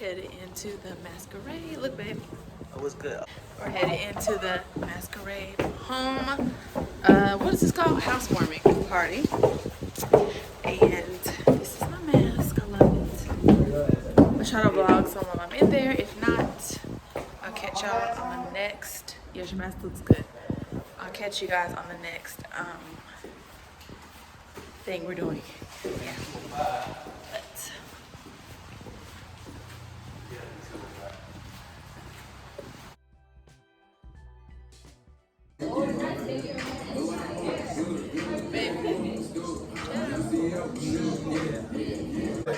Headed into the masquerade. Look, baby. Oh, what's good? We're headed into the masquerade home. What is this called? Housewarming party. And this is my mask. I love it. I'll try to vlog some while I'm in there. If not, I'll catch y'all on the next. Yes, your mask looks good. I'll catch you guys on the next thing we're doing. Yeah. But,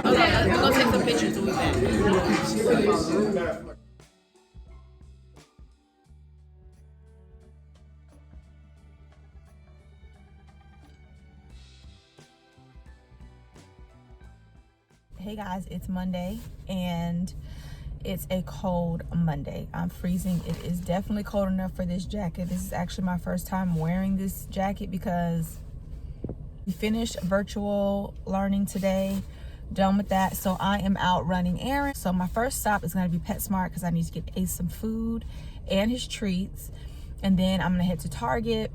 okay, we're gonna take some pictures and we back. Hey guys, it's Monday and it's a cold Monday. I'm freezing. It is definitely cold enough for this jacket. This is actually my first time wearing this jacket because we finished virtual learning today. Done with that. So I am out running errands. So my first stop is going to be PetSmart because I need to get Ace some food and his treats. And then I'm going to head to Target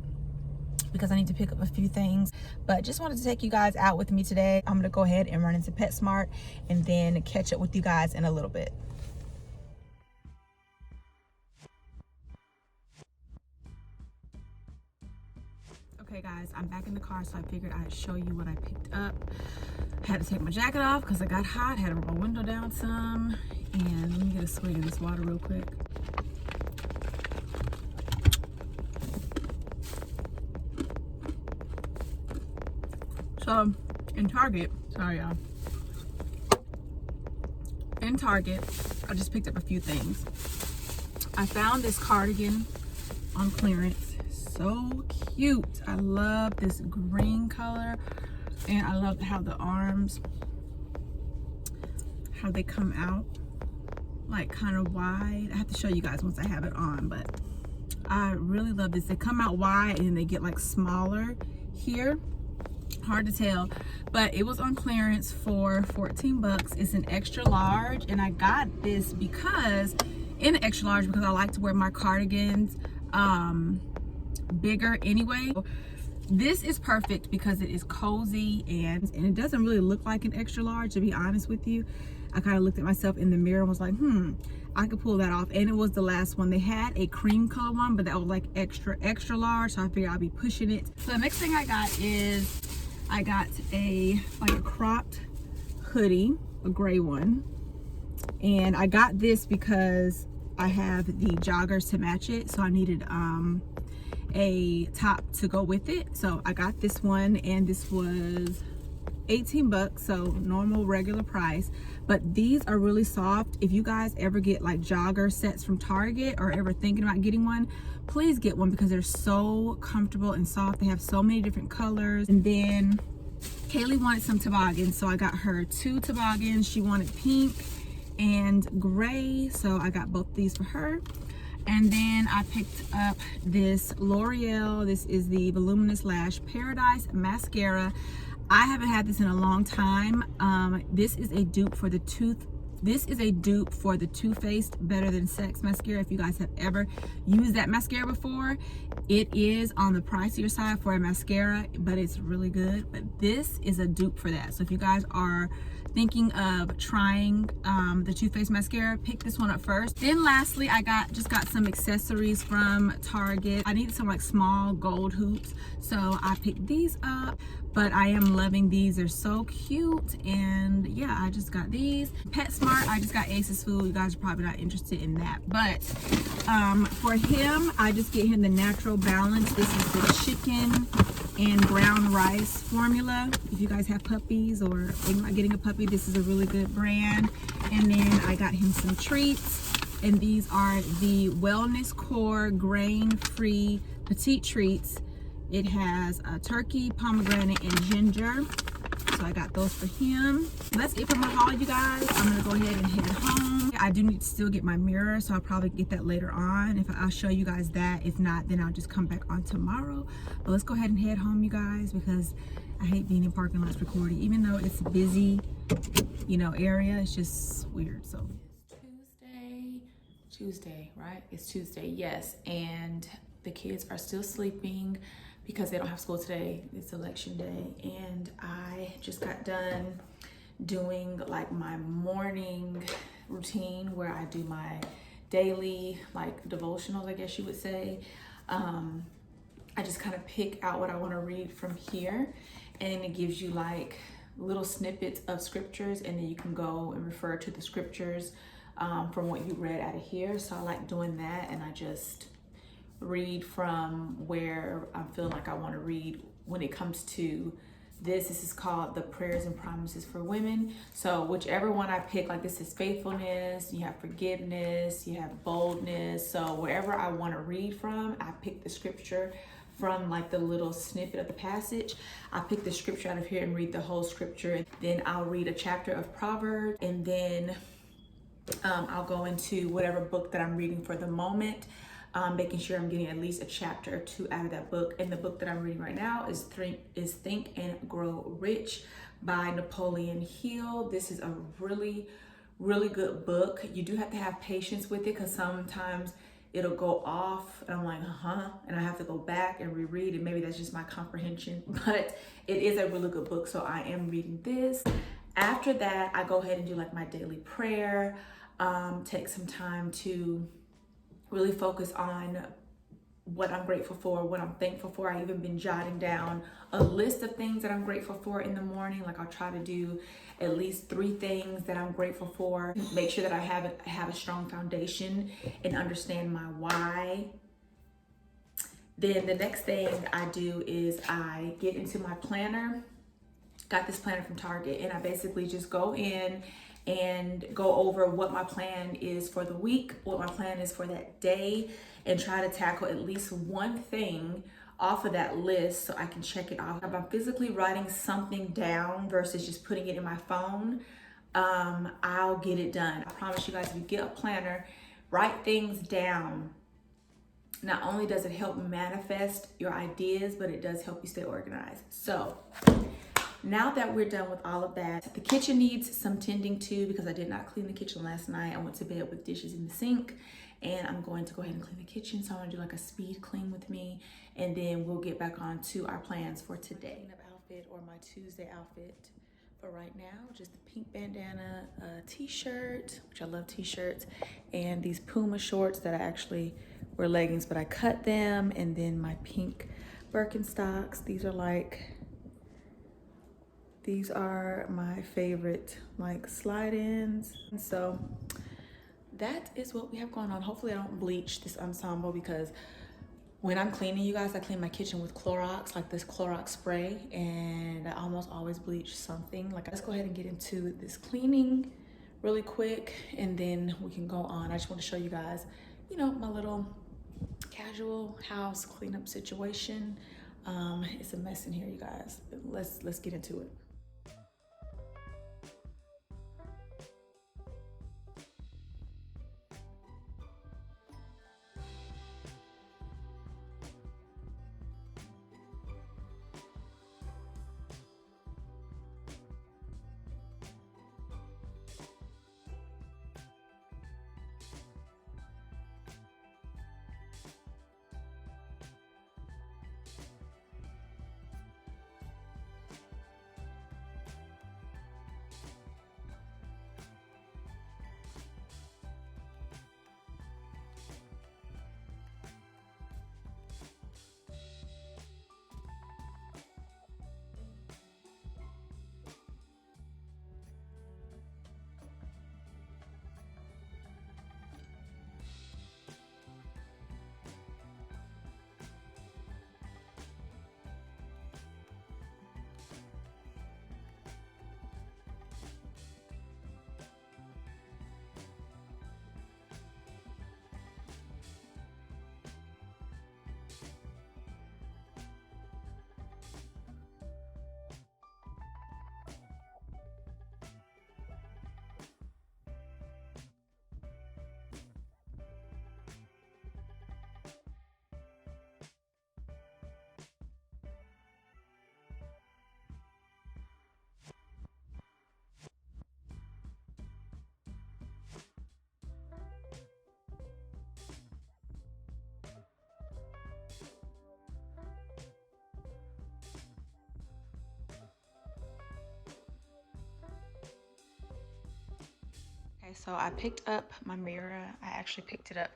because I need to pick up a few things. But just wanted to take you guys out with me today. I'm going to go ahead and run into PetSmart and then catch up with you guys in a little bit. Okay guys, I'm back in the car, so I figured I'd show you what I picked up. Had to take my jacket off because it got hot. Had to roll my window down some. And let me get a swig of this water real quick. So, in Target, sorry y'all. In Target, I just picked up a few things. I found this cardigan on clearance. So cute. I love this green color, and I love how the arms, how they come out like kind of wide. I have to show you guys once I have it on, but I really love this. They come out wide and they get like smaller here. Hard to tell, but it was on clearance for 14 bucks. It's an extra large, and I got this because in an extra large because I like to wear my cardigans bigger anyway. This is perfect because it is cozy and it doesn't really look like an extra large, to be honest with you. I kind of looked at myself in the mirror and was like, I could pull that off. And it was the last one. They had a cream color one, but that was like extra large, so I figured I'd be pushing it. So the next thing I got is I got a cropped hoodie, a gray one, and I got this because I have the joggers to match it, so I needed a top to go with it. So I got this one, and this was 18 bucks, so normal regular price. But these are really soft. If you guys ever get like jogger sets from Target or ever thinking about getting one, please get one because they're so comfortable and soft. They have so many different colors. And then Kaylee wanted some toboggans, so I got her 2 toboggans. She wanted pink and gray, so I got both these for her. And then I picked up this L'Oreal. This is the Voluminous Lash Paradise Mascara. I haven't had this in a long time. This is a dupe for the Too Faced Better Than Sex mascara. If you guys have ever used that mascara before, it is on the pricier side for a mascara, but it's really good. But this is a dupe for that. So if you guys are thinking of trying the Too Faced mascara, pick this one up first. Then lastly, I just got some accessories from Target. I needed some like small gold hoops, so I picked these up. But I am loving these. They're so cute. And yeah, I just got these. PetSmart, I just got Ace's food. You guys are probably not interested in that. But for him, I just get him the Natural Balance. This is the chicken and brown rice formula. If you guys have puppies or thinking about getting a puppy, this is a really good brand. And then I got him some treats. And these are the Wellness Core grain-free petite treats. It has turkey, pomegranate, and ginger. so I got those for him. That's it for my haul, you guys. I'm gonna go ahead and head home. I do need to still get my mirror, so I'll probably get that later on. I'll show you guys that. If not, then I'll just come back on tomorrow. But let's go ahead and head home, you guys, because I hate being in parking lots recording, even though it's a busy, you know, area. It's just weird. So Tuesday, right? It's Tuesday, yes. And the kids are still sleeping because they don't have school today. It's election day. And I just got done doing like my morning routine where I do my daily like devotionals, I guess you would say. I just kind of pick out what I want to read from here, and it gives you like little snippets of scriptures, and then you can go and refer to the scriptures from what you read out of here. So I like doing that, and I just read from where I'm feeling like I want to read when it comes to this. This is called the Prayers and Promises for Women. So whichever one I pick, like this is faithfulness, you have forgiveness, you have boldness. So wherever I want to read from, I pick the scripture from like the little snippet of the passage. I pick the scripture out of here and read the whole scripture. Then I'll read a chapter of Proverbs, and then I'll go into whatever book that I'm reading for the moment, making sure I'm getting at least a chapter or two out of that book. And the book that I'm reading right now is Think and Grow Rich by Napoleon Hill. This is a really, really good book. You do have to have patience with it because sometimes it'll go off and I'm like, and I have to go back and reread it. Maybe that's just my comprehension, but it is a really good book. So I am reading this. After that, I go ahead and do like my daily prayer, take some time to really focus on what I'm grateful for, what I'm thankful for. I even been jotting down a list of things that I'm grateful for in the morning. Like I'll try to do at least 3 things that I'm grateful for. Make sure that I have a strong foundation and understand my why. Then the next thing I do is I get into my planner. Got this planner from Target, and I basically just go in and go over what my plan is for the week, what my plan is for that day, and try to tackle at least one thing off of that list so I can check it off. If I'm physically writing something down versus just putting it in my phone, I'll get it done. I promise you guys, if you get a planner, write things down. Not only does it help manifest your ideas, but it does help you stay organized. So now that we're done with all of that, the kitchen needs some tending to because I did not clean the kitchen last night. I went to bed with dishes in the sink, and I'm going to go ahead and clean the kitchen. So I'm gonna do like a speed clean with me, and then we'll get back on to our plans for today. Outfit, or my Tuesday outfit for right now, just the pink bandana t-shirt, which I love t-shirts, and these Puma shorts that I actually were leggings, but I cut them, and then my pink Birkenstocks. These are my favorite like slide-ins. And so that is what we have going on. Hopefully I don't bleach this ensemble, because when I'm cleaning, you guys, I clean my kitchen with Clorox, like this Clorox spray, and I almost always bleach something. Like, let's go ahead and get into this cleaning really quick, and then we can go on. I just want to show you guys, you know, my little casual house cleanup situation. It's a mess in here, you guys. Let's get into it. Okay, so I picked up my mirror. I actually picked it up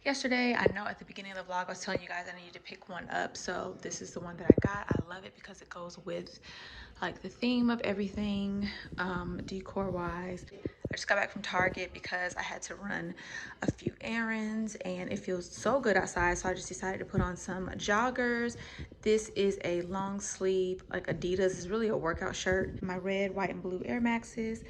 yesterday. I know at the beginning of the vlog I was telling you guys I needed to pick one up, so this is the one that I got. I love it because it goes with like the theme of everything, decor wise. I just got back from Target because I had to run a few errands and it feels so good outside, so I just decided to put on some joggers. This is a long sleeve, like Adidas. It's really a workout shirt. My red, white, and blue Air Maxes,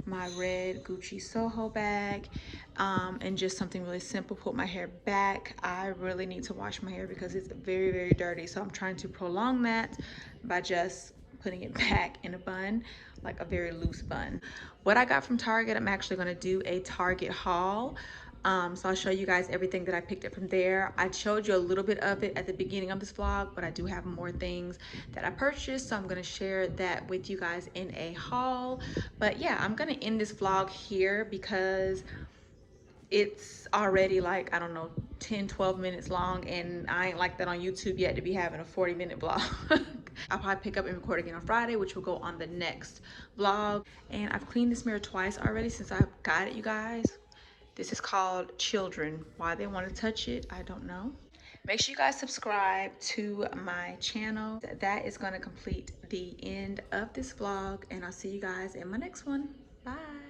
my red Gucci Soho bag, and just something really simple. Put my hair back. I really need to wash my hair because it's very, very dirty, so I'm trying to prolong that by just putting it back in a bun, like a very loose bun. What I got from Target, I'm actually going to do a Target haul. So I'll show you guys everything that I picked up from there. I showed you a little bit of it at the beginning of this vlog, but I do have more things that I purchased, so I'm going to share that with you guys in a haul. But yeah, I'm going to end this vlog here because it's already like, I don't know, 10-12 minutes long, and I ain't like that on YouTube yet to be having a 40-minute vlog. I'll probably pick up and record again on Friday, which will go on the next vlog. And I've cleaned this mirror twice already since I got it, you guys. This is called Children. Why they want to touch it, I don't know. Make sure you guys subscribe to my channel. That is going to complete the end of this vlog, and I'll see you guys in my next one. Bye.